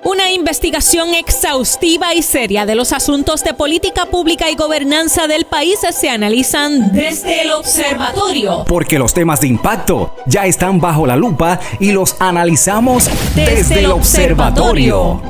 Una investigación exhaustiva y seria de los asuntos de política pública y gobernanza del país se analizan desde el observatorio. Porque los temas de impacto ya están bajo la lupa y los analizamos desde el observatorio.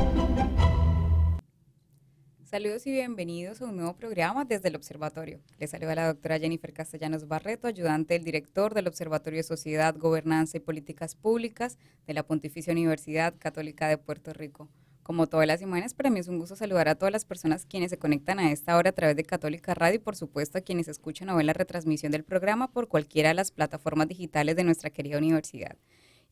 Saludos y bienvenidos a un nuevo programa desde el Observatorio. Les saluda la doctora Jennifer Castellanos Barreto, ayudante del director del Observatorio de Sociedad, Gobernanza y Políticas Públicas de la Pontificia Universidad Católica de Puerto Rico. Como todas las semanas, para mí es un gusto saludar a todas las personas quienes se conectan a esta hora a través de Católica Radio y por supuesto a quienes escuchan o ven la retransmisión del programa por cualquiera de las plataformas digitales de nuestra querida universidad.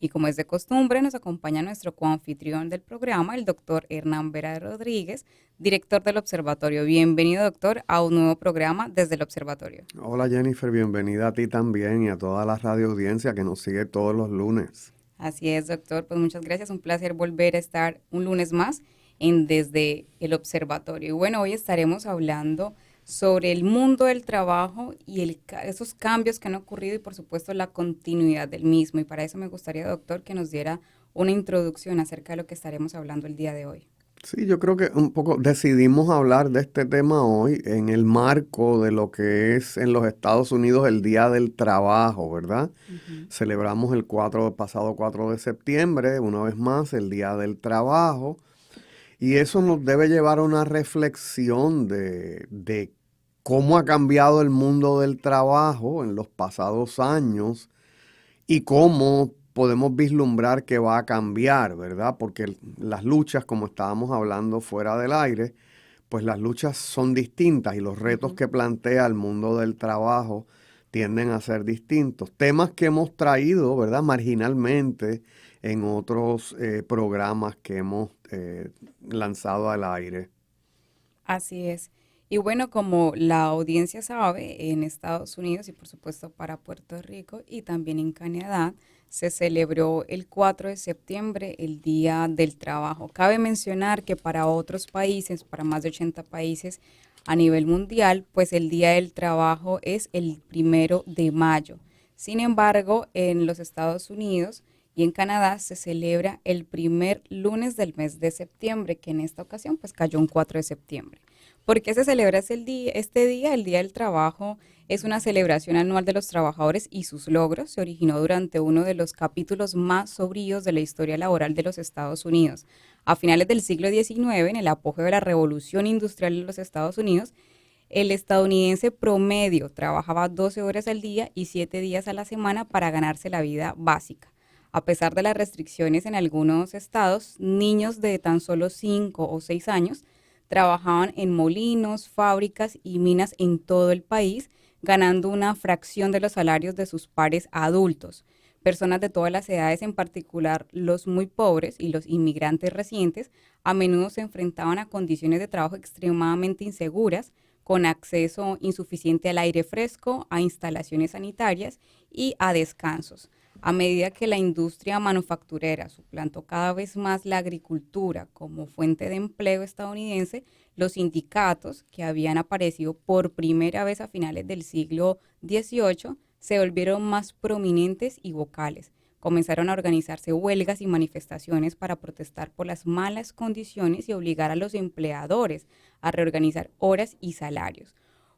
Y como es de costumbre, nos acompaña nuestro coanfitrión del programa, el doctor Hernán Vera Rodríguez, director del Observatorio. Bienvenido, doctor, a un nuevo programa desde el Observatorio. Hola, Jennifer, bienvenida a ti también y a toda la radio audiencia que nos sigue todos los lunes. Así es, doctor, pues muchas gracias, un placer volver a estar un lunes más en Desde el Observatorio. Y bueno, hoy estaremos hablando sobre el mundo del trabajo y esos cambios que han ocurrido y por supuesto la continuidad del mismo. Y para eso me gustaría, doctor, que nos diera una introducción acerca de lo que estaremos hablando el día de hoy. Sí, yo creo que un poco decidimos hablar de este tema hoy en el marco de lo que es en los Estados Unidos el Día del Trabajo, ¿verdad? Uh-huh. Celebramos el pasado 4 de septiembre, una vez más, el Día del Trabajo. Y eso nos debe llevar a una reflexión de cómo ha cambiado el mundo del trabajo en los pasados años y cómo podemos vislumbrar que va a cambiar, ¿verdad? Porque las luchas, como estábamos hablando fuera del aire, pues las luchas son distintas y los retos que plantea el mundo del trabajo tienden a ser distintos. Temas que hemos traído, ¿verdad? Marginalmente en otros programas que hemos lanzado al aire. Así es. Y bueno, como la audiencia sabe, en Estados Unidos y por supuesto para Puerto Rico y también en Canadá, se celebró el 4 de septiembre el Día del Trabajo. Cabe mencionar que para otros países, para más de 80 países a nivel mundial, pues el Día del Trabajo es el 1 de mayo. Sin embargo, en los Estados Unidos y en Canadá se celebra el primer lunes del mes de septiembre, que en esta ocasión pues cayó un 4 de septiembre. ¿Por qué se celebra este día? El Día del Trabajo es una celebración anual de los trabajadores y sus logros. Se originó durante uno de los capítulos más sombríos de la historia laboral de los Estados Unidos. A finales del siglo XIX, en el apogeo de la revolución industrial en los Estados Unidos, el estadounidense promedio trabajaba 12 horas al día y 7 días a la semana para ganarse la vida básica. A pesar de las restricciones en algunos estados, niños de tan solo 5 o 6 años trabajaban en molinos, fábricas y minas en todo el país, ganando una fracción de los salarios de sus pares adultos. Personas de todas las edades, en particular los muy pobres y los inmigrantes recientes, a menudo se enfrentaban a condiciones de trabajo extremadamente inseguras, con acceso insuficiente al aire fresco, a instalaciones sanitarias y a descansos. A medida que la industria manufacturera suplantó cada vez más la agricultura como fuente de empleo estadounidense, los sindicatos, que habían aparecido por primera vez a finales del siglo XVIII, se volvieron más prominentes y vocales. Comenzaron a organizarse huelgas y manifestaciones para protestar por las malas condiciones y obligar a los empleadores a reorganizar horas y salarios.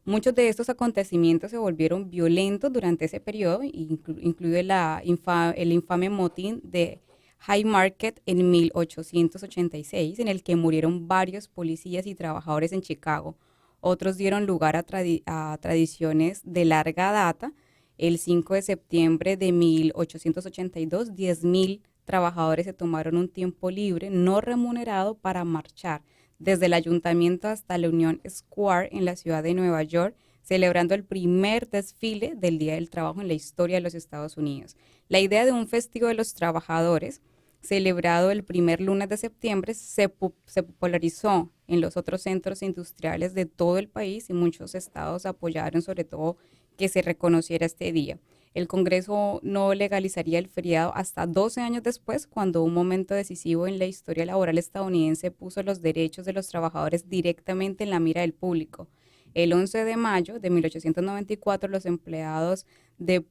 Muchos de estos acontecimientos se volvieron violentos durante ese periodo, incluido el infame motín de Haymarket en 1886, en el que murieron varios policías y trabajadores en Chicago. Otros dieron lugar a tradiciones de larga data. El 5 de septiembre de 1882, 10,000 trabajadores se tomaron un tiempo libre no remunerado para marchar desde el ayuntamiento hasta la Union Square en la ciudad de Nueva York, celebrando el primer desfile del Día del Trabajo en la historia de los Estados Unidos. La idea de un festivo de los trabajadores, celebrado el primer lunes de septiembre, se popularizó en los otros centros industriales de todo el país y muchos estados apoyaron sobre todo que se reconociera este día. El Congreso no legalizaría el feriado hasta 12 años después, cuando un momento decisivo en la historia laboral estadounidense puso los derechos de los trabajadores directamente en la mira del público. El 11 de mayo de 1894, los empleados de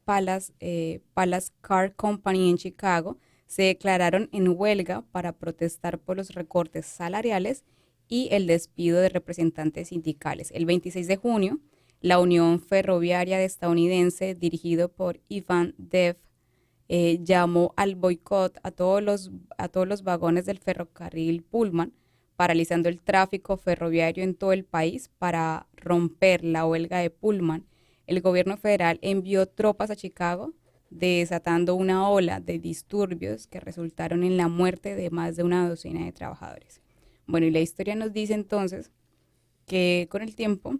Palace Car Company en Chicago se declararon en huelga para protestar por los recortes salariales y el despido de representantes sindicales. El 26 de junio, la Unión Ferroviaria estadounidense, dirigido por Ivan Dev, llamó al boicot a todos los vagones del ferrocarril Pullman, paralizando el tráfico ferroviario en todo el país para romper la huelga de Pullman. El gobierno federal envió tropas a Chicago, desatando una ola de disturbios que resultaron en la muerte de más de una docena de trabajadores. Bueno, y la historia nos dice entonces que con el tiempo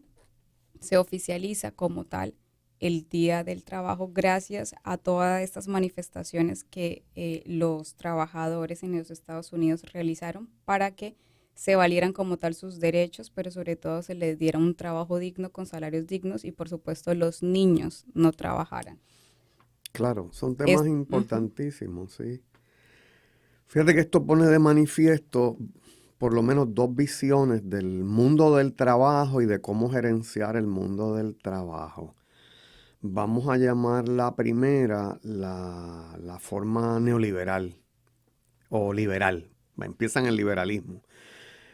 se oficializa como tal el Día del Trabajo gracias a todas estas manifestaciones que los trabajadores en los Estados Unidos realizaron para que se valieran como tal sus derechos, pero sobre todo se les diera un trabajo digno con salarios dignos y por supuesto los niños no trabajaran. Claro, son temas importantísimos, sí. Fíjate que esto pone de manifiesto por lo menos dos visiones del mundo del trabajo y de cómo gerenciar el mundo del trabajo. Vamos a llamar la primera la forma neoliberal o liberal. Empieza en el liberalismo.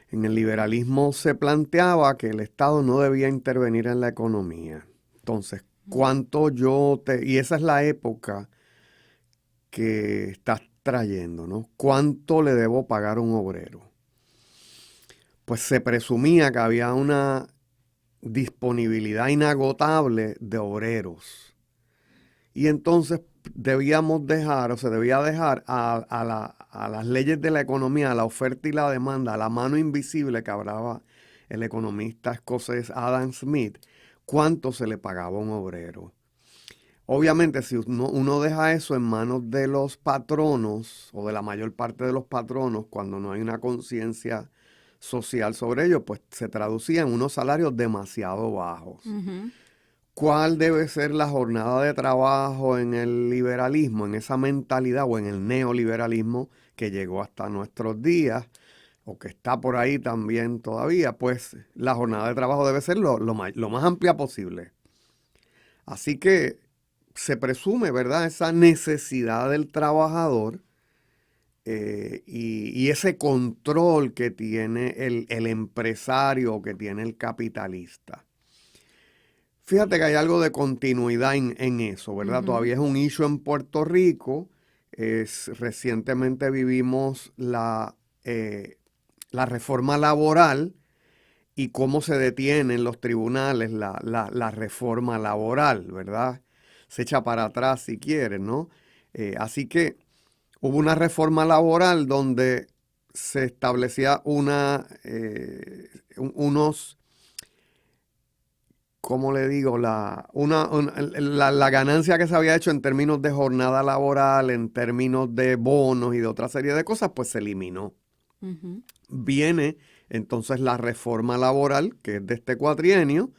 En el liberalismo se planteaba que el Estado no debía intervenir en la economía. Entonces, y esa es la época que estás trayendo, ¿no? ¿Cuánto le debo pagar a un obrero? Pues se presumía que había una disponibilidad inagotable de obreros. Y entonces debíamos dejar, o se debía dejar a las leyes de la economía, a la oferta y la demanda, a la mano invisible que hablaba el economista escocés Adam Smith, cuánto se le pagaba a un obrero. Obviamente, si uno deja eso en manos de los patronos, o de la mayor parte de los patronos, cuando no hay una conciencia social sobre ello, pues se traducía en unos salarios demasiado bajos. Uh-huh. ¿Cuál debe ser la jornada de trabajo en el liberalismo, en esa mentalidad o en el neoliberalismo que llegó hasta nuestros días o que está por ahí también todavía? Pues la jornada de trabajo debe ser lo más amplia posible. Así que se presume, ¿verdad?, esa necesidad del trabajador y ese control que tiene el empresario o que tiene el capitalista. Fíjate que hay algo de continuidad en eso, ¿verdad? Uh-huh. Todavía es un issue en Puerto Rico. Recientemente vivimos la reforma laboral y cómo se detiene en los tribunales la reforma laboral, ¿verdad? Se echa para atrás si quieren, ¿no? Así que hubo una reforma laboral donde se establecía ¿cómo le digo? La ganancia que se había hecho en términos de jornada laboral, en términos de bonos y de otra serie de cosas, pues se eliminó. Uh-huh. Viene entonces la reforma laboral, que es de este cuatrienio,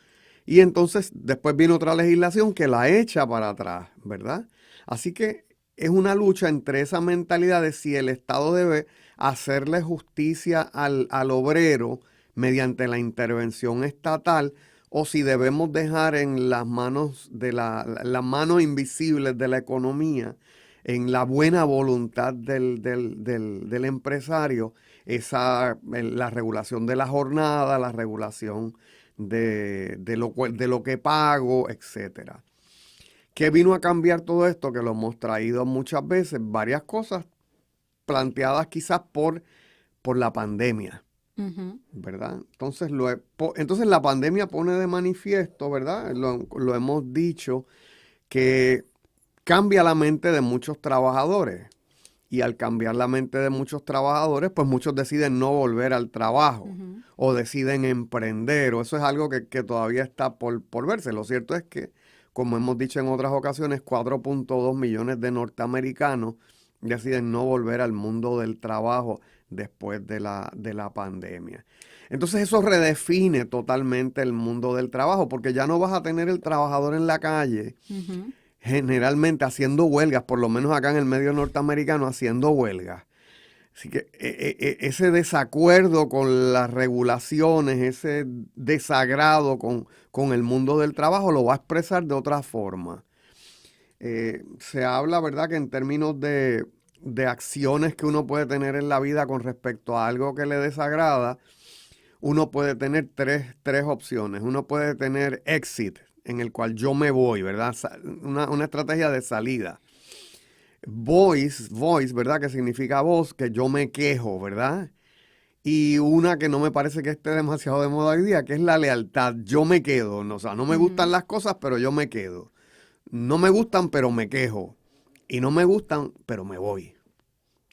y entonces después viene otra legislación que la echa para atrás, ¿verdad? Así que es una lucha entre esa mentalidad de si el Estado debe hacerle justicia al obrero mediante la intervención estatal, o si debemos dejar en las manos de las manos invisibles de la economía, en la buena voluntad del empresario, la regulación de la jornada, la regulación de lo que pago, etcétera. ¿Qué vino a cambiar todo esto? Que lo hemos traído muchas veces, varias cosas planteadas quizás por la pandemia. Uh-huh. ¿Verdad? Entonces la pandemia pone de manifiesto, ¿verdad? Lo hemos dicho, que cambia la mente de muchos trabajadores. Y al cambiar la mente de muchos trabajadores, pues muchos deciden no volver al trabajo. Uh-huh. O deciden emprender, o eso es algo que todavía está por verse. Lo cierto es que, como hemos dicho en otras ocasiones, 4.2 millones de norteamericanos deciden no volver al mundo del trabajo después de la pandemia. Entonces eso redefine totalmente el mundo del trabajo, porque ya no vas a tener el trabajador en la calle, uh-huh, generalmente haciendo huelgas, por lo menos acá en el medio norteamericano, haciendo huelgas. Así que ese desacuerdo con las regulaciones, ese desagrado con el mundo del trabajo, lo va a expresar de otra forma. Se habla, ¿verdad?, que en términos de de acciones que uno puede tener en la vida con respecto a algo que le desagrada, uno puede tener tres opciones. Uno puede tener exit, en el cual yo me voy, ¿verdad? Una estrategia de salida. Voice, ¿verdad? Que significa voz, que yo me quejo, ¿verdad? Y una que no me parece que esté demasiado de moda hoy día, que es la lealtad. Yo me quedo, ¿no? O sea, no me gustan las cosas, pero yo me quedo. No me gustan, pero me quejo. Y no me gustan, pero me voy.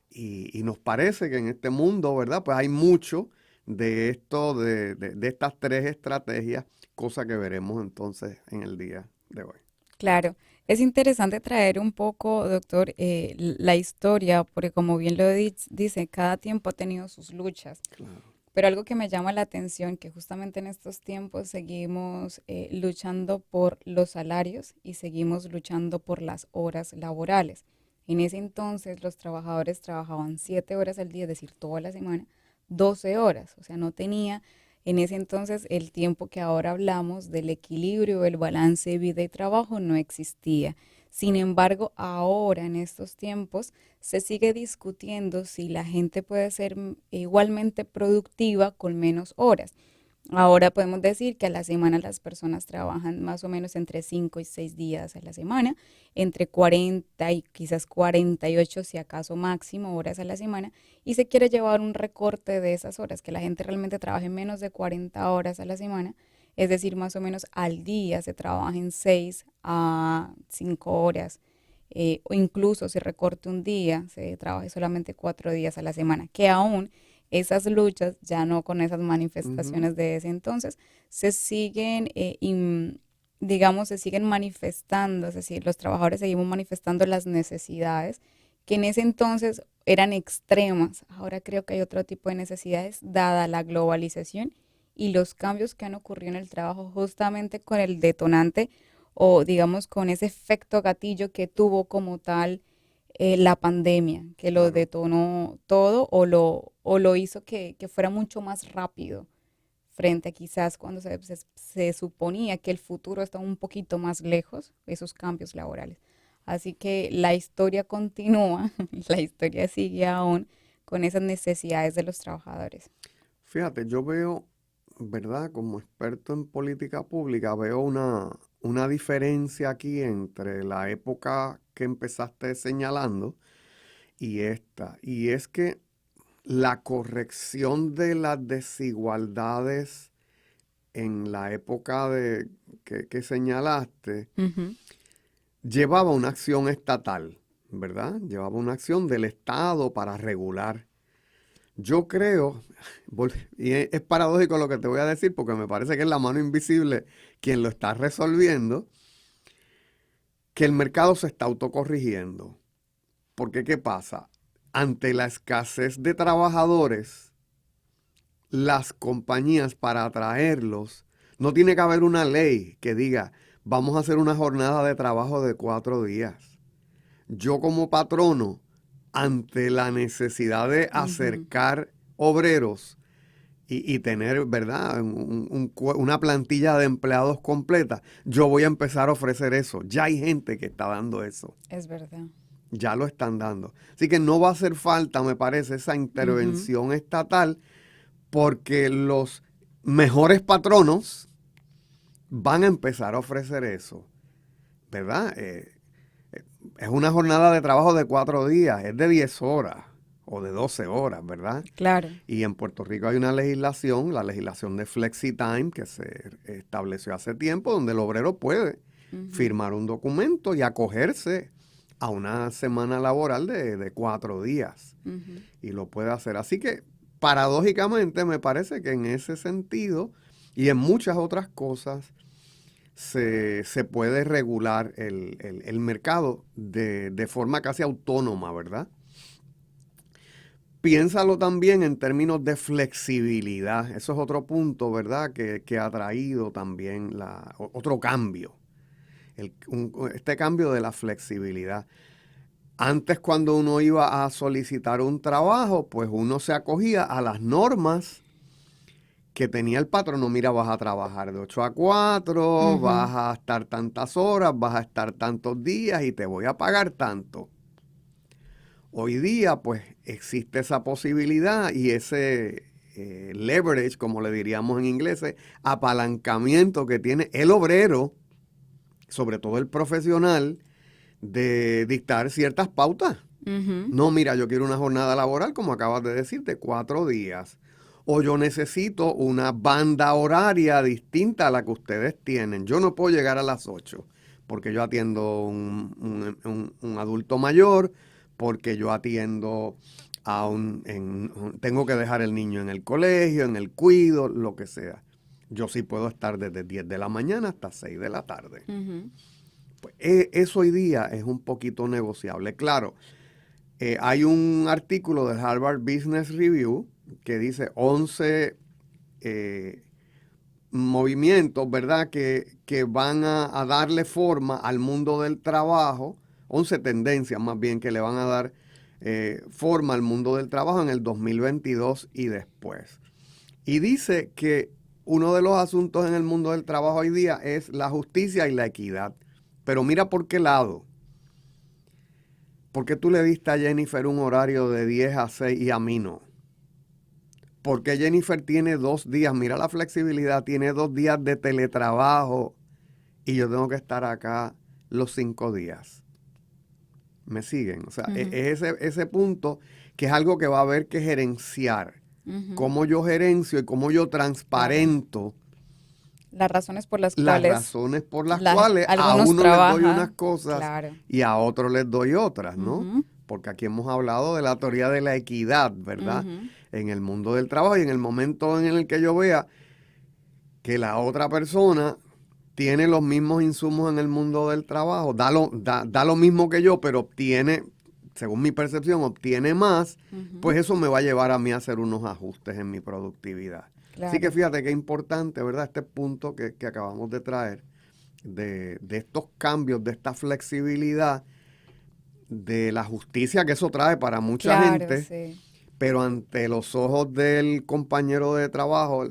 Y nos parece que en este mundo, ¿verdad? Pues hay mucho de esto, de estas tres estrategias, cosa que veremos entonces en el día de hoy. Claro, es interesante traer un poco, doctor, la historia, porque como bien lo dice, cada tiempo ha tenido sus luchas. Claro. Pero algo que me llama la atención, que justamente en estos tiempos seguimos luchando por los salarios y seguimos luchando por las horas laborales. En ese entonces los trabajadores trabajaban 7 horas al día, es decir, toda la semana, 12 horas. O sea, no tenía en ese entonces el tiempo que ahora hablamos del equilibrio, el balance vida y trabajo no existía. Sin embargo, ahora en estos tiempos se sigue discutiendo si la gente puede ser igualmente productiva con menos horas. Ahora podemos decir que a la semana las personas trabajan más o menos entre 5 y 6 días a la semana, entre 40 y quizás 48 si acaso máximo horas a la semana, y se quiere llevar un recorte de esas horas, que la gente realmente trabaje menos de 40 horas a la semana, es decir, más o menos al día se trabajen 6 a 5 horas, o incluso se recorte un día, se trabaje solamente 4 días a la semana, que aún esas luchas, ya no con esas manifestaciones de ese entonces, se siguen, digamos, se siguen manifestando, es decir, los trabajadores seguimos manifestando las necesidades que en ese entonces eran extremas. Ahora creo que hay otro tipo de necesidades dada la globalización y los cambios que han ocurrido en el trabajo justamente con el detonante o digamos con ese efecto gatillo que tuvo como tal la pandemia, que lo detonó todo o lo hizo que fuera mucho más rápido frente a quizás cuando se suponía que el futuro está un poquito más lejos, esos cambios laborales. Así que la historia continúa, la historia sigue aún con esas necesidades de los trabajadores. Fíjate, yo veo, ¿verdad? Como experto en política pública, veo una diferencia aquí entre la época que empezaste señalando y esta. Y es que la corrección de las desigualdades en la época que señalaste llevaba una acción estatal, ¿verdad? Llevaba una acción del Estado para regular. Yo creo, y es paradójico lo que te voy a decir porque me parece que es la mano invisible quien lo está resolviendo, que el mercado se está autocorrigiendo. Porque, ¿qué pasa? Ante la escasez de trabajadores, las compañías para atraerlos, no tiene que haber una ley que diga, vamos a hacer una jornada de trabajo de 4 días. Yo como patrono, ante la necesidad de acercar obreros y tener, ¿verdad?, una plantilla de empleados completa, yo voy a empezar a ofrecer eso. Ya hay gente que está dando eso. Es verdad. Ya lo están dando. Así que no va a hacer falta, me parece, esa intervención estatal porque los mejores patronos van a empezar a ofrecer eso, ¿verdad? Es una jornada de trabajo de 4 días, es de 10 horas o de 12 horas, ¿verdad? Claro. Y en Puerto Rico hay una legislación, la legislación de FlexiTime, que se estableció hace tiempo, donde el obrero puede firmar un documento y acogerse a una semana laboral de 4 días. Y lo puede hacer. Así que, paradójicamente, me parece que en ese sentido y en muchas otras cosas, se puede regular el mercado de forma casi autónoma, ¿verdad? Piénsalo también en términos de flexibilidad. Eso es otro punto, ¿verdad? Que ha traído también otro cambio. Este cambio de la flexibilidad. Antes, cuando uno iba a solicitar un trabajo, pues uno se acogía a las normas que tenía el patrono. Mira, vas a trabajar de 8 a 4, vas a estar tantas horas, vas a estar tantos días y te voy a pagar tanto. Hoy día, pues, existe esa posibilidad y ese leverage, como le diríamos en inglés, apalancamiento que tiene el obrero, sobre todo el profesional, de dictar ciertas pautas. No, mira, yo quiero una jornada laboral, como acabas de decir, de 4 días. O yo necesito una banda horaria distinta a la que ustedes tienen. Yo no puedo llegar a las 8 porque yo atiendo un adulto mayor, porque yo atiendo tengo que dejar el niño en el colegio, en el cuido, lo que sea. Yo sí puedo estar desde 10 de la mañana hasta 6 de la tarde. Pues, eso hoy día es un poquito negociable. Claro, hay un artículo del Harvard Business Review que dice 11 movimientos, ¿verdad?, que van a darle forma al mundo del trabajo, 11 tendencias más bien que le van a dar forma al mundo del trabajo en el 2022 y después. Y dice que uno de los asuntos en el mundo del trabajo hoy día es la justicia y la equidad. Pero mira por qué lado. ¿Por qué tú le diste a Jennifer un horario de 10 a 6 y a mí no? Porque Jennifer tiene 2 días, mira la flexibilidad, tiene 2 días de teletrabajo y yo tengo que estar acá los 5 días. ¿Me siguen? O sea, es ese punto que es algo que va a haber que gerenciar. Cómo yo gerencio y cómo yo transparento las razones por las cuales a uno les doy unas cosas y a otros les doy otras, ¿no? Porque aquí hemos hablado de la teoría de la equidad, ¿verdad? En el mundo del trabajo y en el momento en el que yo vea que la otra persona tiene los mismos insumos en el mundo del trabajo, da lo mismo que yo, pero obtiene, según mi percepción, obtiene más, pues eso me va a llevar a mí a hacer unos ajustes en mi productividad. Claro. Así que fíjate qué importante, ¿verdad? Este punto que acabamos de traer, de estos cambios, de esta flexibilidad, de la justicia que eso trae para mucha gente, sí. Pero ante los ojos del compañero de trabajo,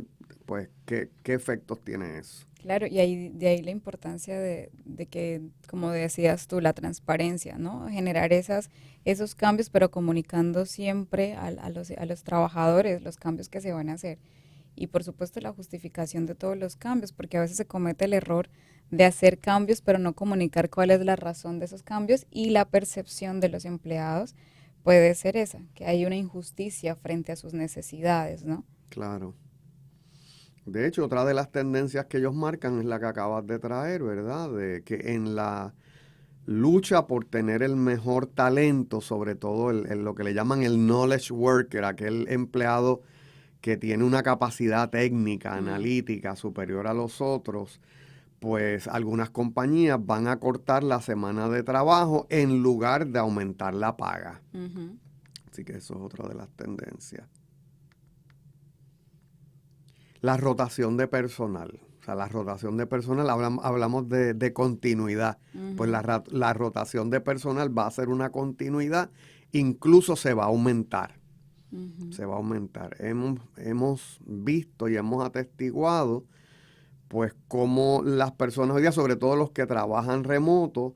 pues, ¿qué efectos tiene eso? Claro, y de ahí la importancia de que, como decías tú, la transparencia, ¿no? Generar esos cambios, pero comunicando siempre a los trabajadores los cambios que se van a hacer. Y por supuesto la justificación de todos los cambios, porque a veces se comete el error de hacer cambios, pero no comunicar cuál es la razón de esos cambios, y la percepción de los empleados puede ser esa, que hay una injusticia frente a sus necesidades, ¿no? Claro. De hecho, otra de las tendencias que ellos marcan es la que acabas de traer, ¿verdad? De que en la lucha por tener el mejor talento, sobre todo lo que le llaman el knowledge worker, aquel empleado que tiene una capacidad técnica, analítica superior a los otros, pues algunas compañías van a cortar la semana de trabajo en lugar de aumentar la paga. Así que eso es otra de las tendencias. La rotación de personal. O sea, la rotación de personal, hablamos de continuidad. Pues la rotación de personal va a ser una continuidad, incluso se va a aumentar. Se va a aumentar. Hemos visto y hemos atestiguado, pues, cómo las personas hoy día, sobre todo los que trabajan remoto,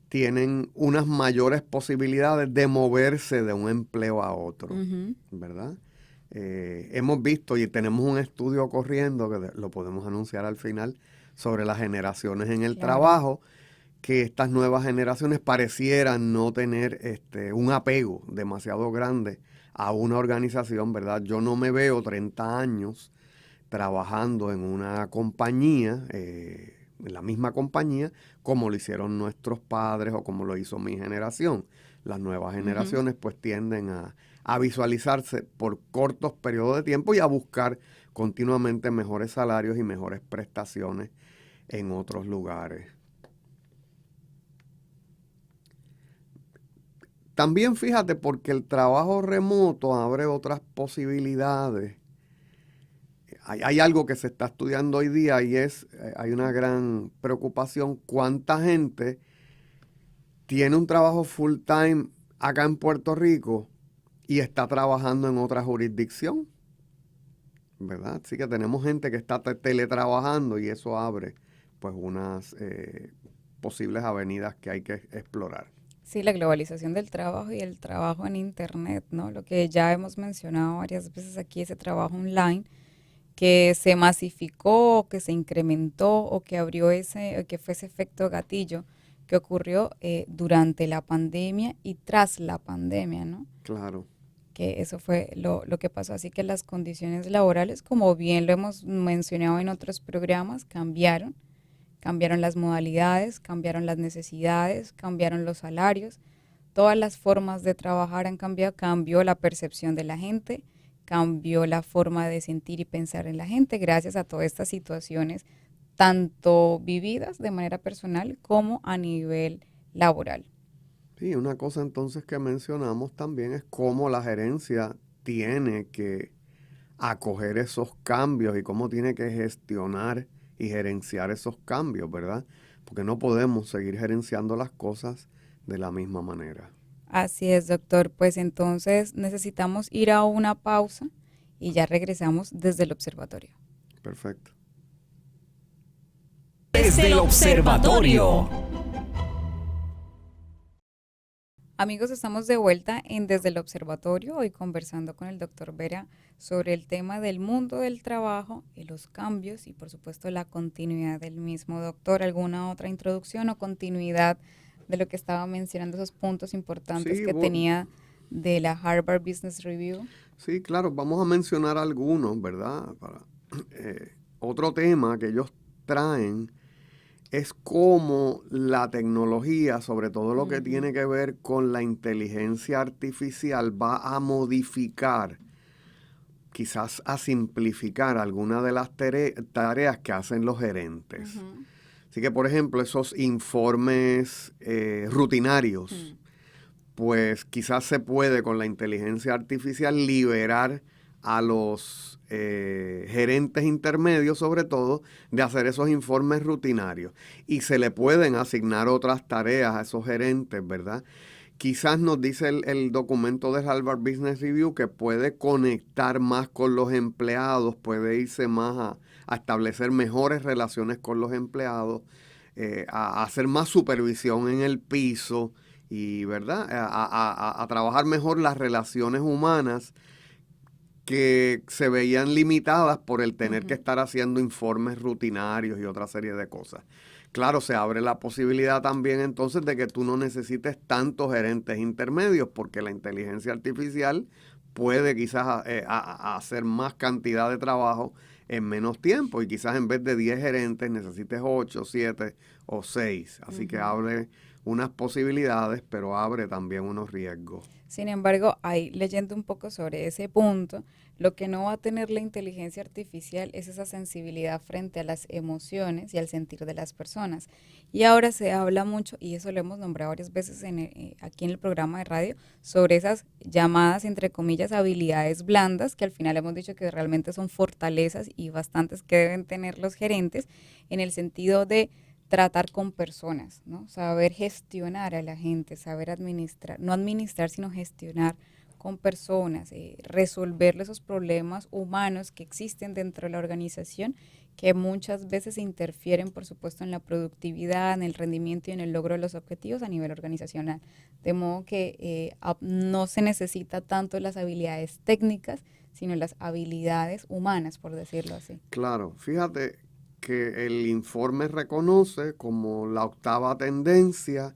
tienen unas mayores posibilidades de moverse de un empleo a otro, ¿verdad? Hemos visto y tenemos un estudio corriendo, que lo podemos anunciar al final, sobre las generaciones en el trabajo, que estas nuevas generaciones parecieran no tener un apego demasiado grande a una organización, ¿verdad? Yo no me veo 30 años trabajando en una compañía, en la misma compañía, como lo hicieron nuestros padres o como lo hizo mi generación. Las nuevas generaciones pues tienden a visualizarse por cortos periodos de tiempo y a buscar continuamente mejores salarios y mejores prestaciones en otros lugares. También fíjate, porque el trabajo remoto abre otras posibilidades. Hay algo que se está estudiando hoy día y hay una gran preocupación. ¿Cuánta gente tiene un trabajo full time acá en Puerto Rico y está trabajando en otra jurisdicción? ¿Verdad? Así que tenemos gente que está teletrabajando y eso abre pues unas posibles avenidas que hay que explorar. Sí, la globalización del trabajo y el trabajo en Internet, ¿no? Lo que ya hemos mencionado varias veces aquí, ese trabajo online que se masificó, que se incrementó o que abrió que fue ese efecto gatillo que ocurrió durante la pandemia y tras la pandemia, ¿no? Claro. Que eso fue lo que pasó. Así que las condiciones laborales, como bien lo hemos mencionado en otros programas, cambiaron. Cambiaron las modalidades, cambiaron las necesidades, cambiaron los salarios. Todas las formas de trabajar han cambiado, cambió la percepción de la gente, cambió la forma de sentir y pensar en la gente gracias a todas estas situaciones, tanto vividas de manera personal como a nivel laboral. Sí, una cosa entonces que mencionamos también es cómo la gerencia tiene que acoger esos cambios y cómo tiene que gestionar y gerenciar esos cambios, ¿verdad? Porque no podemos seguir gerenciando las cosas de la misma manera. Así es, doctor. Pues entonces necesitamos ir a una pausa y ya regresamos desde el observatorio. Perfecto. Desde el observatorio. Amigos, estamos de vuelta en Desde el Observatorio, hoy conversando con el doctor Vera sobre el tema del mundo del trabajo y los cambios y por supuesto la continuidad del mismo. Doctor, ¿alguna otra introducción o continuidad de lo que estaba mencionando, esos puntos importantes que tenía de la Harvard Business Review? Sí, claro, vamos a mencionar algunos, ¿verdad? Otro tema que ellos traen es cómo la tecnología, sobre todo lo que tiene que ver con la inteligencia artificial, va a modificar, quizás a simplificar algunas de las tareas que hacen los gerentes. Así que, por ejemplo, esos informes rutinarios, pues quizás se puede con la inteligencia artificial liberar a los gerentes intermedios, sobre todo, de hacer esos informes rutinarios. Y se le pueden asignar otras tareas a esos gerentes, ¿verdad? Quizás nos dice el documento del Harvard Business Review que puede conectar más con los empleados, puede irse más a establecer mejores relaciones con los empleados, a hacer más supervisión en el piso y, ¿verdad? A trabajar mejor las relaciones humanas que se veían limitadas por el tener que estar haciendo informes rutinarios y otra serie de cosas. Claro, se abre la posibilidad también entonces de que tú no necesites tantos gerentes intermedios porque la inteligencia artificial puede quizás hacer más cantidad de trabajo en menos tiempo y quizás en vez de 10 gerentes necesites 8, 7 o 6. Así que abre unas posibilidades, pero abre también unos riesgos. Sin embargo, ahí leyendo un poco sobre ese punto, lo que no va a tener la inteligencia artificial es esa sensibilidad frente a las emociones y al sentir de las personas. Y ahora se habla mucho, y eso lo hemos nombrado varias veces aquí en el programa de radio, sobre esas llamadas, entre comillas, habilidades blandas, que al final hemos dicho que realmente son fortalezas y bastantes que deben tener los gerentes, en el sentido de tratar con personas, ¿no? Saber gestionar a la gente, saber administrar, no administrar, sino gestionar con personas, resolver esos problemas humanos que existen dentro de la organización, que muchas veces interfieren, por supuesto, en la productividad, en el rendimiento y en el logro de los objetivos a nivel organizacional. De modo que no se necesita tanto las habilidades técnicas, sino las habilidades humanas, por decirlo así. Claro, fíjate que el informe reconoce como la octava tendencia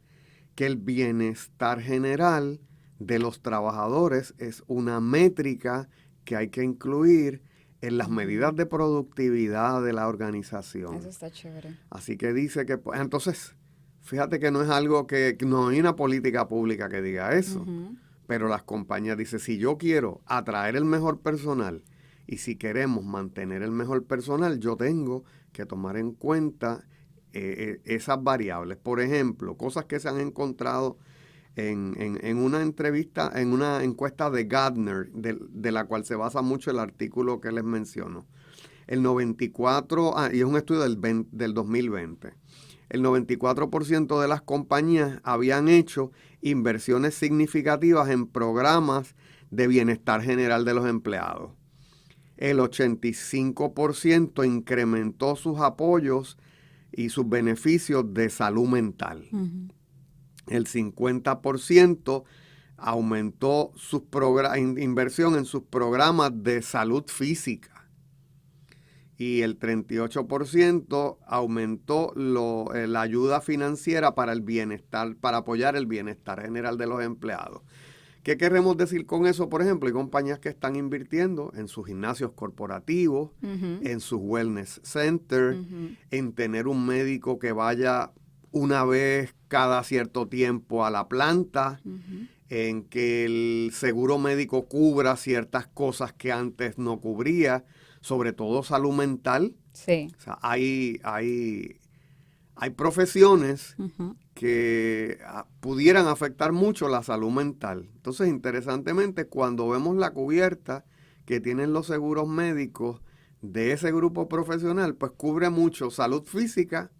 que el bienestar general de los trabajadores es una métrica que hay que incluir en las medidas de productividad de la organización. Eso está chévere. Así que dice que, pues, entonces, fíjate que no es algo que no hay una política pública que diga eso, pero las compañías dicen, si yo quiero atraer el mejor personal y si queremos mantener el mejor personal, yo tengo que tomar en cuenta esas variables. Por ejemplo, cosas que se han encontrado en una entrevista, en una encuesta de Gartner, de la cual se basa mucho el artículo que les menciono. El 94, y es un estudio del 2020, el 94% de las compañías habían hecho inversiones significativas en programas de bienestar general de los empleados. El 85% incrementó sus apoyos y sus beneficios de salud mental. el 50% aumentó su inversión en sus programas de salud física y el 38% aumentó la ayuda financiera para el bienestar, para apoyar el bienestar general de los empleados. ¿Qué queremos decir con eso? Por ejemplo, hay compañías que están invirtiendo en sus gimnasios corporativos, en sus wellness centers, en tener un médico que vaya una vez cada cierto tiempo a la planta, en que el seguro médico cubra ciertas cosas que antes no cubría, sobre todo salud mental. Sí. O sea, hay profesiones que pudieran afectar mucho la salud mental. Entonces, interesantemente, cuando vemos la cubierta que tienen los seguros médicos de ese grupo profesional, pues cubre mucho salud física,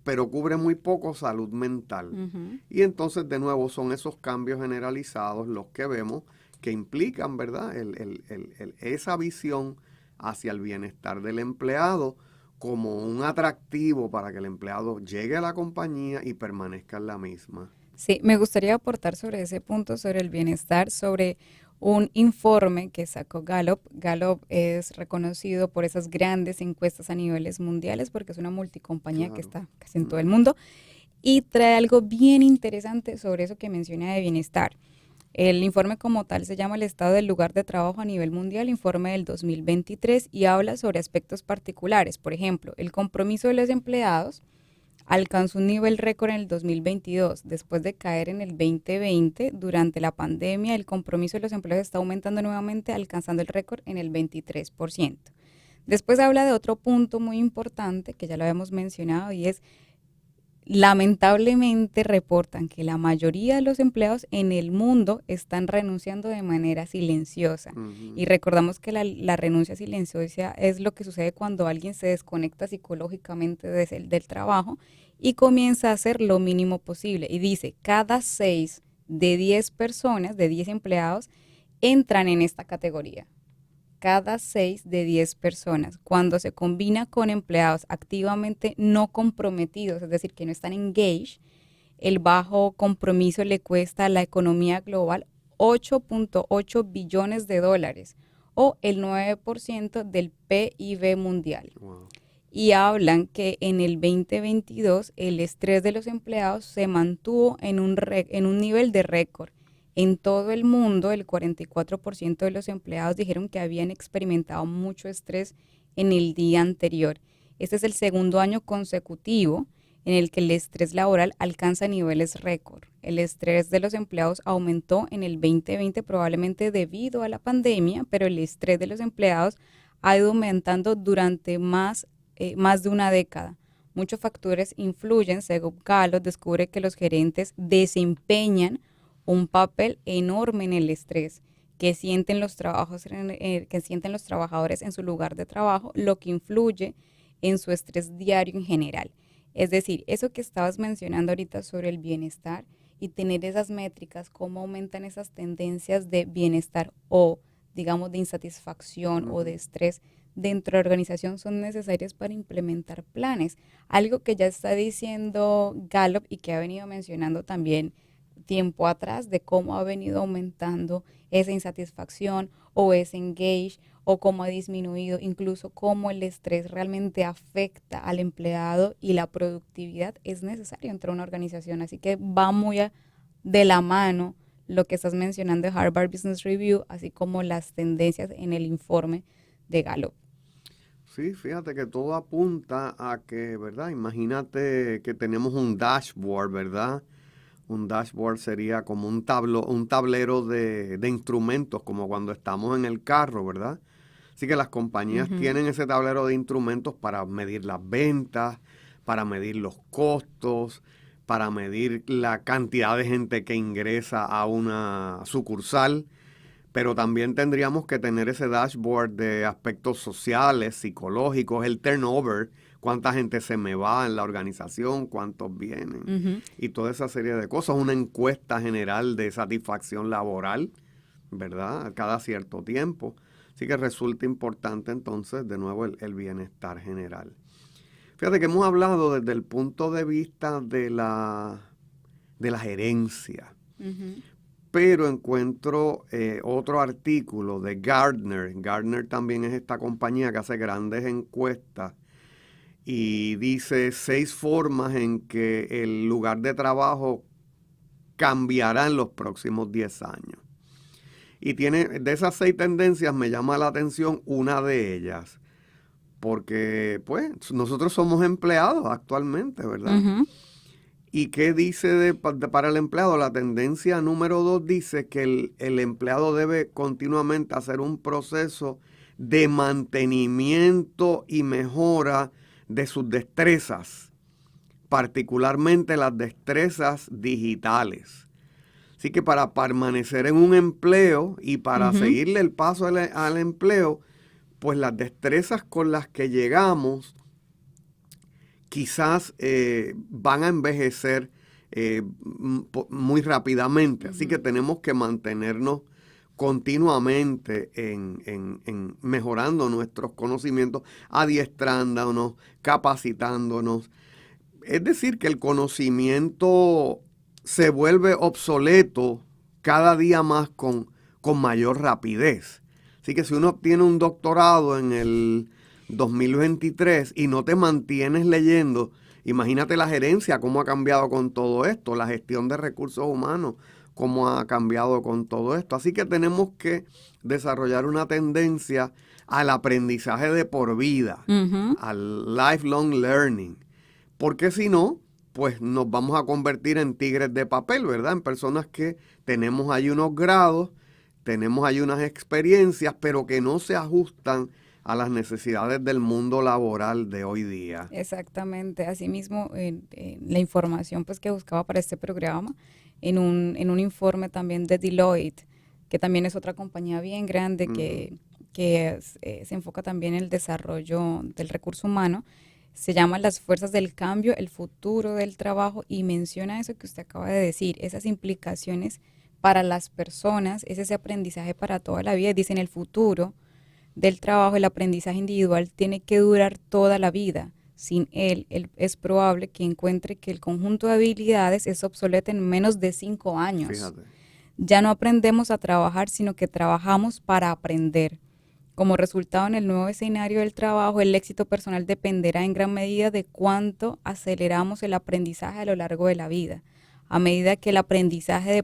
pero cubre muy poco salud mental. Y entonces, de nuevo, son esos cambios generalizados los que vemos que implican, ¿verdad?, esa visión hacia el bienestar del empleado como un atractivo para que el empleado llegue a la compañía y permanezca en la misma. Sí, me gustaría aportar sobre ese punto, sobre el bienestar, sobre un informe que sacó Gallup. Gallup es reconocido por esas grandes encuestas a niveles mundiales porque es una multicompañía que está casi en todo el mundo y trae algo bien interesante sobre eso que menciona de bienestar. El informe como tal se llama El estado del lugar de trabajo a nivel mundial, informe del 2023, y habla sobre aspectos particulares. Por ejemplo, el compromiso de los empleados alcanzó un nivel récord en el 2022. Después de caer en el 2020, durante la pandemia, el compromiso de los empleados está aumentando nuevamente, alcanzando el récord en el 23%. Después habla de otro punto muy importante que ya lo habíamos mencionado y es: lamentablemente reportan que la mayoría de los empleados en el mundo están renunciando de manera silenciosa. Y recordamos que la renuncia silenciosa es lo que sucede cuando alguien se desconecta psicológicamente del trabajo y comienza a hacer lo mínimo posible. Y dice, cada 6 de 10 personas, de 10 empleados, entran en esta categoría. Cada 6 de 10 personas. Cuando se combina con empleados activamente no comprometidos, es decir, que no están engaged, el bajo compromiso le cuesta a la economía global $8.8 billones o el 9% del PIB mundial. Wow. Y hablan que en el 2022 el estrés de los empleados se mantuvo en un nivel de récord. En todo el mundo, el 44% de los empleados dijeron que habían experimentado mucho estrés en el día anterior. Este es el segundo año consecutivo en el que el estrés laboral alcanza niveles récord. El estrés de los empleados aumentó en el 2020 probablemente debido a la pandemia, pero el estrés de los empleados ha ido aumentando durante más de una década. Muchos factores influyen. Según Gallup, descubre que los gerentes desempeñan un papel enorme en el estrés que sienten los trabajadores en su lugar de trabajo, lo que influye en su estrés diario en general. Es decir, eso que estabas mencionando ahorita sobre el bienestar y tener esas métricas, cómo aumentan esas tendencias de bienestar o, digamos, de insatisfacción o de estrés dentro de la organización, son necesarias para implementar planes. Algo que ya está diciendo Gallup y que ha venido mencionando también tiempo atrás, de cómo ha venido aumentando esa insatisfacción o ese engage, o cómo ha disminuido, incluso cómo el estrés realmente afecta al empleado y la productividad es necesario entre una organización. Así que va muy de la mano lo que estás mencionando de Harvard Business Review, así como las tendencias en el informe de Gallup. Sí, fíjate que todo apunta a que, ¿verdad? Imagínate que tenemos un dashboard, ¿verdad? Un dashboard sería como un tablero de instrumentos, como cuando estamos en el carro, ¿verdad? Así que las compañías tienen ese tablero de instrumentos para medir las ventas, para medir los costos, para medir la cantidad de gente que ingresa a una sucursal, pero también tendríamos que tener ese dashboard de aspectos sociales, psicológicos, el turnover, cuánta gente se me va en la organización, cuántos vienen, y toda esa serie de cosas, una encuesta general de satisfacción laboral, ¿verdad? Cada cierto tiempo. Así que resulta importante entonces, de nuevo, el bienestar general. Fíjate que hemos hablado desde el punto de vista de de la gerencia. Ujú. Pero encuentro otro artículo de Gartner. Gartner también es esta compañía que hace grandes encuestas y dice 6 formas en que el lugar de trabajo cambiará en los próximos 10 años. Y de esas 6 tendencias me llama la atención una de ellas, porque pues nosotros somos empleados actualmente, ¿verdad? Ujú. ¿Y qué dice para el empleado? La tendencia número 2 dice que el empleado debe continuamente hacer un proceso de mantenimiento y mejora de sus destrezas, particularmente las destrezas digitales. Así que para permanecer en un empleo y para Ujú. seguirle el paso al empleo, pues las destrezas con las que llegamos quizás van a envejecer muy rápidamente. Así que tenemos que mantenernos continuamente en mejorando nuestros conocimientos, adiestrándonos, capacitándonos. Es decir, que el conocimiento se vuelve obsoleto cada día más con mayor rapidez. Así que si uno obtiene un doctorado en el 2023 y no te mantienes leyendo, imagínate la gerencia, cómo ha cambiado con todo esto, la gestión de recursos humanos, cómo ha cambiado con todo esto. Así que tenemos que desarrollar una tendencia al aprendizaje de por vida, Ujú. al lifelong learning, porque si no, pues nos vamos a convertir en tigres de papel, ¿verdad? En personas que tenemos ahí unos grados, tenemos ahí unas experiencias, pero que no se ajustan a las necesidades del mundo laboral de hoy día. Exactamente, asimismo, la información pues que buscaba para este programa, en un informe también de Deloitte, que también es otra compañía bien grande que se enfoca también en el desarrollo del recurso humano, se llama Las fuerzas del cambio, el futuro del trabajo, y menciona eso que usted acaba de decir, esas implicaciones para las personas, es ese aprendizaje para toda la vida. Dice, en el futuro del trabajo, el aprendizaje individual tiene que durar toda la vida. Sin él es probable que encuentre que el conjunto de habilidades es obsoleto en menos de 5 años. Fíjate. Ya no aprendemos a trabajar, sino que trabajamos para aprender. Como resultado, en el nuevo escenario del trabajo, el éxito personal dependerá en gran medida de cuánto aceleramos el aprendizaje a lo largo de la vida. A medida que el aprendizaje de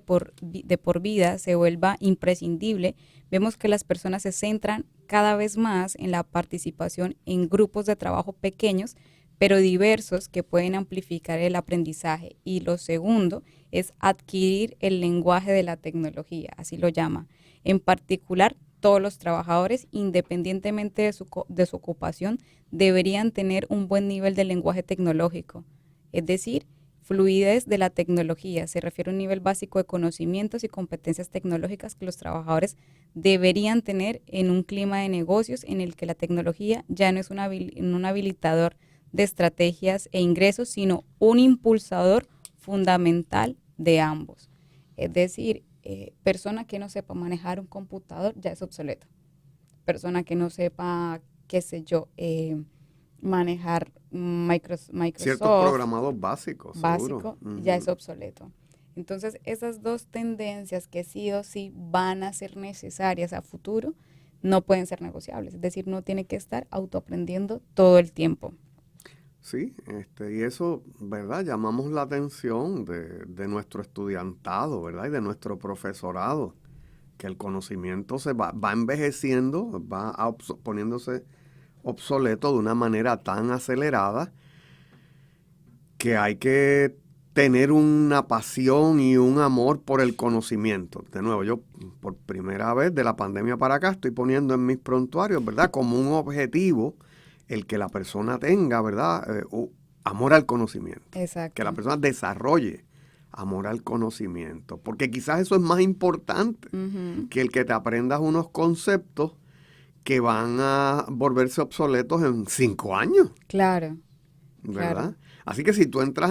por vida se vuelva imprescindible, vemos que las personas se centran cada vez más en la participación en grupos de trabajo pequeños, pero diversos, que pueden amplificar el aprendizaje. Y lo segundo es adquirir el lenguaje de la tecnología, así lo llama. En particular, todos los trabajadores, independientemente de su ocupación, deberían tener un buen nivel de lenguaje tecnológico, es decir, fluidez de la tecnología. Se refiere a un nivel básico de conocimientos y competencias tecnológicas que los trabajadores deberían tener en un clima de negocios en el que la tecnología ya no es un habilitador de estrategias e ingresos, sino un impulsador fundamental de ambos. Es decir, persona que no sepa manejar un computador ya es obsoleto. Persona que no sepa, qué sé yo, manejar Microsoft. Ciertos programados básicos, seguro. Ya es obsoleto. Entonces, esas dos tendencias que sí o sí van a ser necesarias a futuro, no pueden ser negociables. Es decir, no tiene que estar autoaprendiendo todo el tiempo. Sí, y eso, ¿verdad? Llamamos la atención de nuestro estudiantado, ¿verdad? Y de nuestro profesorado, que el conocimiento se va envejeciendo, poniéndose obsoleto de una manera tan acelerada que hay que tener una pasión y un amor por el conocimiento. De nuevo, yo por primera vez de la pandemia para acá estoy poniendo en mis prontuarios, ¿verdad? Como un objetivo el que la persona tenga, ¿verdad? Amor al conocimiento. Exacto. Que la persona desarrolle amor al conocimiento. Porque quizás eso es más importante que el que te aprendas unos conceptos que van a volverse obsoletos en 5 años. Claro. ¿Verdad? Claro. Así que si tú entras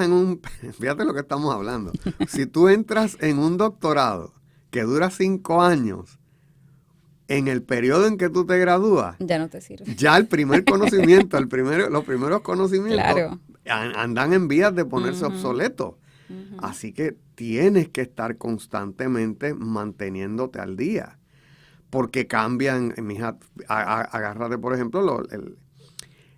fíjate lo que estamos hablando, si tú entras en un doctorado que dura 5 años, en el periodo en que tú te gradúas, Ya no te sirve. ya el primer conocimiento, los primeros conocimientos Claro. andan en vías de ponerse obsoletos. Así que tienes que estar constantemente manteniéndote al día, porque cambian, mija, agárrate por ejemplo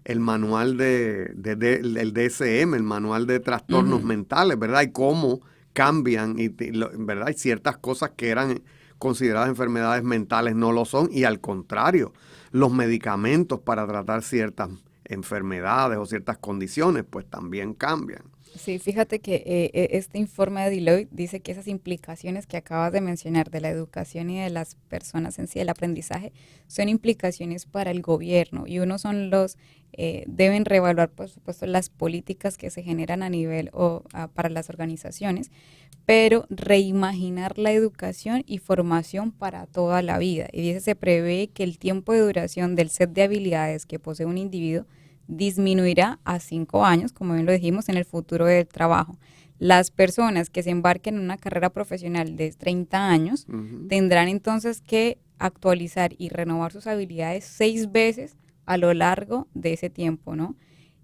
el manual el DSM, el manual de trastornos mentales, ¿verdad? Y cómo cambian, ¿verdad? Hay ciertas cosas que eran consideradas enfermedades mentales no lo son, y al contrario, los medicamentos para tratar ciertas enfermedades o ciertas condiciones pues también cambian. Sí, fíjate que este informe de Deloitte dice que esas implicaciones que acabas de mencionar de la educación y de las personas en sí, el aprendizaje, son implicaciones para el gobierno, y uno son deben reevaluar, por supuesto, las políticas que se generan a nivel para las organizaciones, pero reimaginar la educación y formación para toda la vida. Y dice, se prevé que el tiempo de duración del set de habilidades que posee un individuo disminuirá a 5 años, como bien lo dijimos, en el futuro del trabajo. Las personas que se embarquen en una carrera profesional de 30 años tendrán entonces que actualizar y renovar sus habilidades 6 veces a lo largo de ese tiempo, ¿no?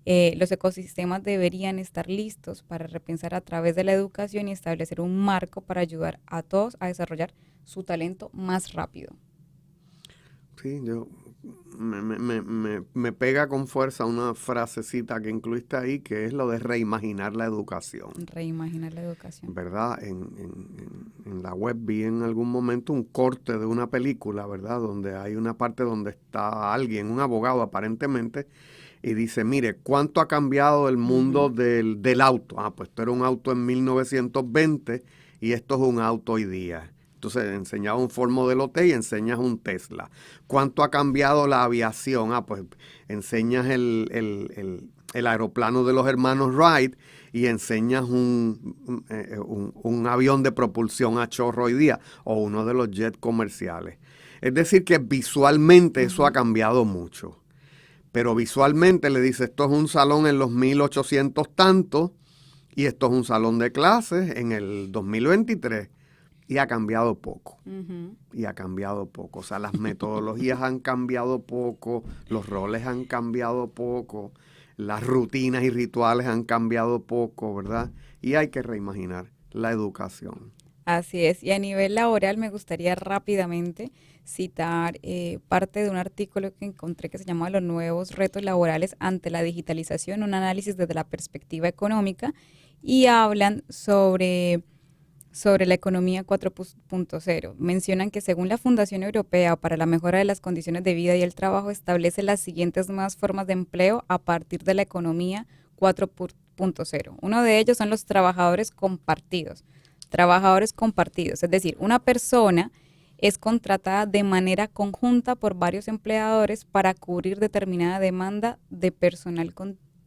Los ecosistemas deberían estar listos para repensar a través de la educación y establecer un marco para ayudar a todos a desarrollar su talento más rápido. Sí, me pega con fuerza una frasecita que incluiste ahí, que es lo de reimaginar la educación. Reimaginar la educación. ¿Verdad? En la web vi en algún momento un corte de una película, ¿verdad? Donde hay una parte donde está alguien, un abogado aparentemente, y dice, mire, ¿cuánto ha cambiado el mundo del auto? Pues esto era un auto en 1920 y esto es un auto hoy día. Entonces enseñaba un Ford Modelo T y enseñas un Tesla. ¿Cuánto ha cambiado la aviación? Pues enseñas el aeroplano de los hermanos Wright y enseñas un avión de propulsión a chorro hoy día, o uno de los jets comerciales. Es decir, que visualmente eso ha cambiado mucho. Pero visualmente le dice, esto es un salón en los 1800 tantos y esto es un salón de clases en el 2023. Y ha cambiado poco. Y ha cambiado poco. O sea, las metodologías han cambiado poco, los roles han cambiado poco, las rutinas y rituales han cambiado poco, ¿verdad? Y hay que reimaginar la educación. Así es. Y a nivel laboral me gustaría rápidamente citar parte de un artículo que encontré que se llama Los nuevos retos laborales ante la digitalización, un análisis desde la perspectiva económica, y hablan sobre la economía 4.0. Mencionan que según la Fundación Europea para la Mejora de las Condiciones de Vida y el Trabajo, establece las siguientes nuevas formas de empleo a partir de la economía 4.0. Uno de ellos son los trabajadores compartidos. Trabajadores compartidos, es decir, una persona es contratada de manera conjunta por varios empleadores para cubrir determinada demanda de personal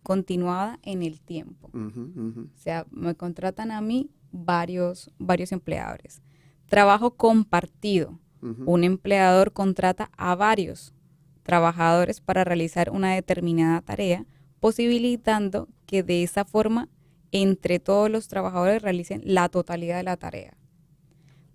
continuada en el tiempo. O sea, me contratan a mí varios empleadores. Trabajo compartido. Un empleador contrata a varios trabajadores para realizar una determinada tarea, posibilitando que de esa forma entre todos los trabajadores realicen la totalidad de la tarea.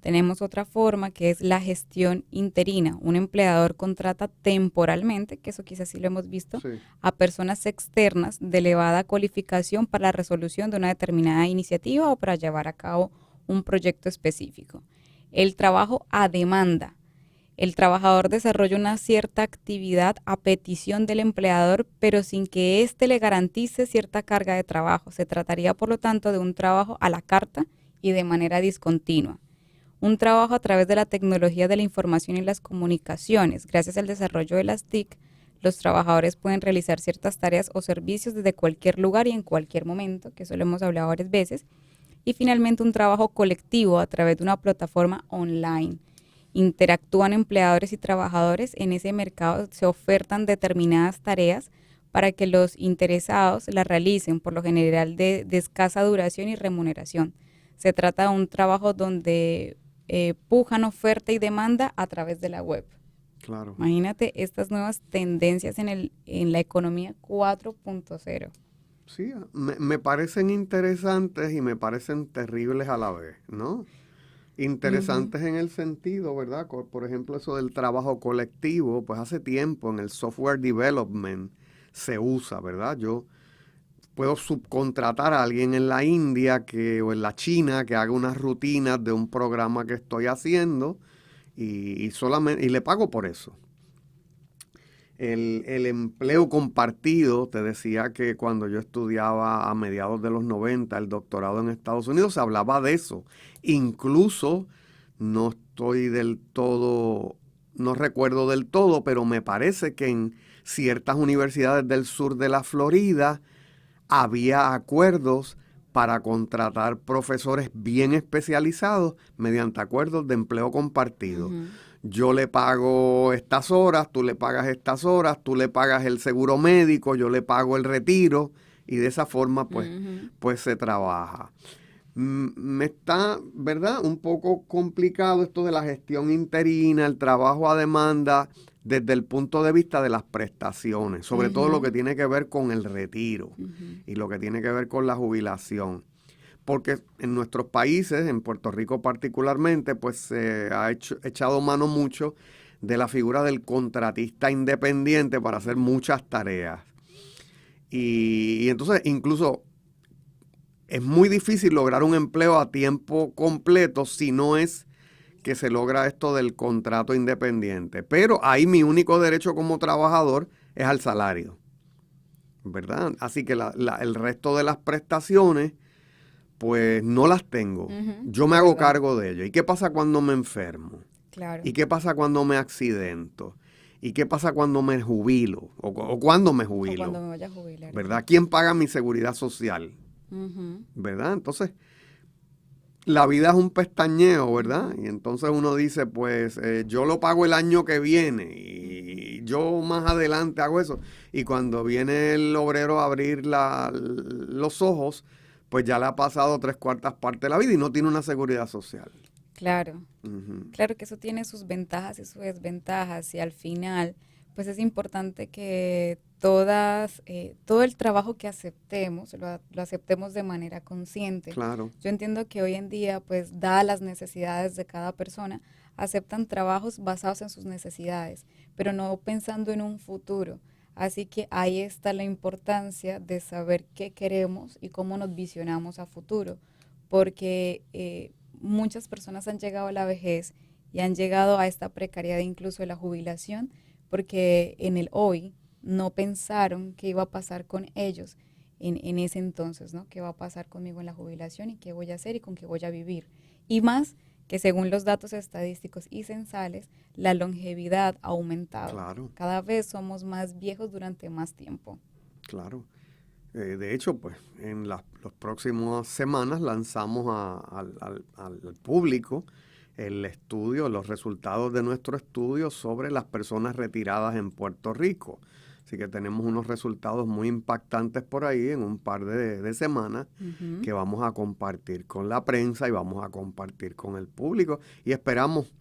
Tenemos otra forma que es la gestión interina. Un empleador contrata temporalmente, que eso quizás sí lo hemos visto, sí, a personas externas de elevada cualificación para la resolución de una determinada iniciativa o para llevar a cabo un proyecto específico. El trabajo a demanda. El trabajador desarrolla una cierta actividad a petición del empleador, pero sin que éste le garantice cierta carga de trabajo. Se trataría, por lo tanto, de un trabajo a la carta y de manera discontinua. Un trabajo a través de la tecnología de la información y las comunicaciones. Gracias al desarrollo de las TIC, los trabajadores pueden realizar ciertas tareas o servicios desde cualquier lugar y en cualquier momento, que eso lo hemos hablado varias veces. Y finalmente, un trabajo colectivo a través de una plataforma online. Interactúan empleadores y trabajadores en ese mercado, se ofertan determinadas tareas para que los interesados las realicen, por lo general de escasa duración y remuneración. Se trata de un trabajo donde pujan oferta y demanda a través de la web. Claro. Imagínate estas nuevas tendencias en la economía 4.0. Sí, me parecen interesantes y me parecen terribles a la vez, ¿no? Interesantes en el sentido, ¿verdad? Por ejemplo, eso del trabajo colectivo, pues hace tiempo en el software development se usa, ¿verdad? Yo puedo subcontratar a alguien en la India o en la China que haga unas rutinas de un programa que estoy haciendo y le pago por eso. El empleo compartido, te decía que cuando yo estudiaba a mediados de los 90 el doctorado en Estados Unidos, se hablaba de eso. Incluso no estoy del todo, no recuerdo del todo, pero me parece que en ciertas universidades del sur de la Florida había acuerdos para contratar profesores bien especializados mediante acuerdos de empleo compartido. Uh-huh. Yo le pago estas horas, tú le pagas estas horas, tú le pagas el seguro médico, yo le pago el retiro y de esa forma pues se trabaja. Me está, ¿verdad? Un poco complicado esto de la gestión interina, el trabajo a demanda desde el punto de vista de las prestaciones, sobre todo lo que tiene que ver con el retiro y lo que tiene que ver con la jubilación. Porque en nuestros países, en Puerto Rico particularmente, pues se ha echado mano mucho de la figura del contratista independiente para hacer muchas tareas. Y entonces incluso es muy difícil lograr un empleo a tiempo completo si no es que se logra esto del contrato independiente. Pero ahí mi único derecho como trabajador es al salario, ¿verdad? Así que el resto de las prestaciones pues no las tengo. Yo me hago cargo de ello. ¿Y qué pasa cuando me enfermo? Claro. ¿Y qué pasa cuando me accidento? ¿Y qué pasa cuando me jubilo? O cuando me jubilo. O cuando me vaya a jubilar. ¿Verdad? ¿Quién paga mi seguridad social? ¿Verdad? Entonces, la vida es un pestañeo, ¿verdad? Y entonces uno dice, pues, yo lo pago el año que viene y yo más adelante hago eso. Y cuando viene el obrero a abrir los ojos, pues ya le ha pasado 3/4 partes de la vida y no tiene una seguridad social. Claro, claro que eso tiene sus ventajas y sus desventajas y al final, pues es importante que todo el trabajo que aceptemos, lo aceptemos de manera consciente. Claro. Yo entiendo que hoy en día, pues dadas las necesidades de cada persona, aceptan trabajos basados en sus necesidades, pero no pensando en un futuro. Así que ahí está la importancia de saber qué queremos y cómo nos visionamos a futuro, porque muchas personas han llegado a la vejez y han llegado a esta precariedad incluso de la jubilación, porque en el hoy no pensaron qué iba a pasar con ellos en ese entonces, ¿no? ¿Qué va a pasar conmigo en la jubilación y qué voy a hacer y con qué voy a vivir? Y más que según los datos estadísticos y censales, la longevidad ha aumentado. Claro. Cada vez somos más viejos durante más tiempo. Claro. De hecho, pues en las próximas semanas lanzamos al público el estudio, los resultados de nuestro estudio sobre las personas retiradas en Puerto Rico. Así que tenemos unos resultados muy impactantes por ahí en un par de semanas que vamos a compartir con la prensa y vamos a compartir con el público y esperamos,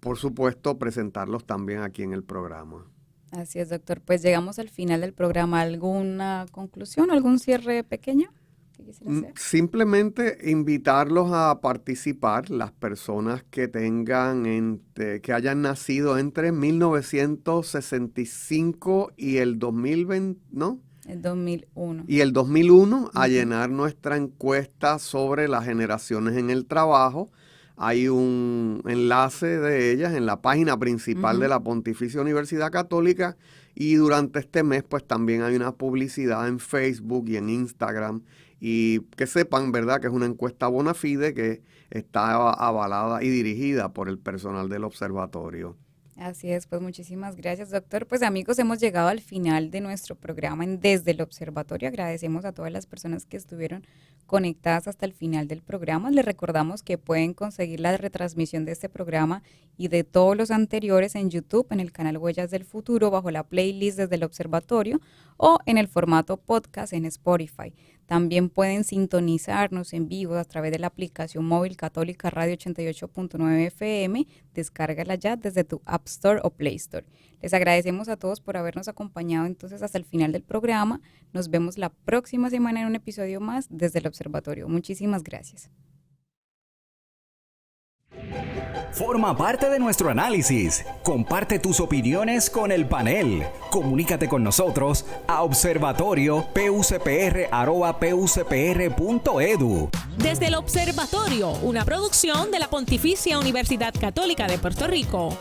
por supuesto, presentarlos también aquí en el programa. Así es, doctor. Pues llegamos al final del programa. ¿Alguna conclusión, algún cierre pequeño que quisiera hacer? Simplemente invitarlos a participar, las personas que que hayan nacido entre 1965 y el 2020, ¿no? El 2001. Y el 2001 a llenar nuestra encuesta sobre las generaciones en el trabajo. Hay un enlace de ellas en la página principal de la Pontificia Universidad Católica y durante este mes pues también hay una publicidad en Facebook y en Instagram y que sepan, ¿verdad?, que es una encuesta bona fide que está avalada y dirigida por el personal del observatorio. Así es, pues muchísimas gracias, doctor. Pues amigos, hemos llegado al final de nuestro programa en Desde el Observatorio. Agradecemos a todas las personas que estuvieron conectadas hasta el final del programa. Les recordamos que pueden conseguir la retransmisión de este programa y de todos los anteriores en YouTube, en el canal Huellas del Futuro, bajo la playlist Desde el Observatorio o en el formato podcast en Spotify. También pueden sintonizarnos en vivo a través de la aplicación móvil Católica Radio 88.9 FM. Descárgala ya desde tu App Store o Play Store. Les agradecemos a todos por habernos acompañado entonces hasta el final del programa. Nos vemos la próxima semana en un episodio más desde el Observatorio. Muchísimas gracias. Forma parte de nuestro análisis. Comparte tus opiniones con el panel. Comunícate con nosotros a observatorio.pucpr@pucpr.edu. Desde el Observatorio, una producción de la Pontificia Universidad Católica de Puerto Rico.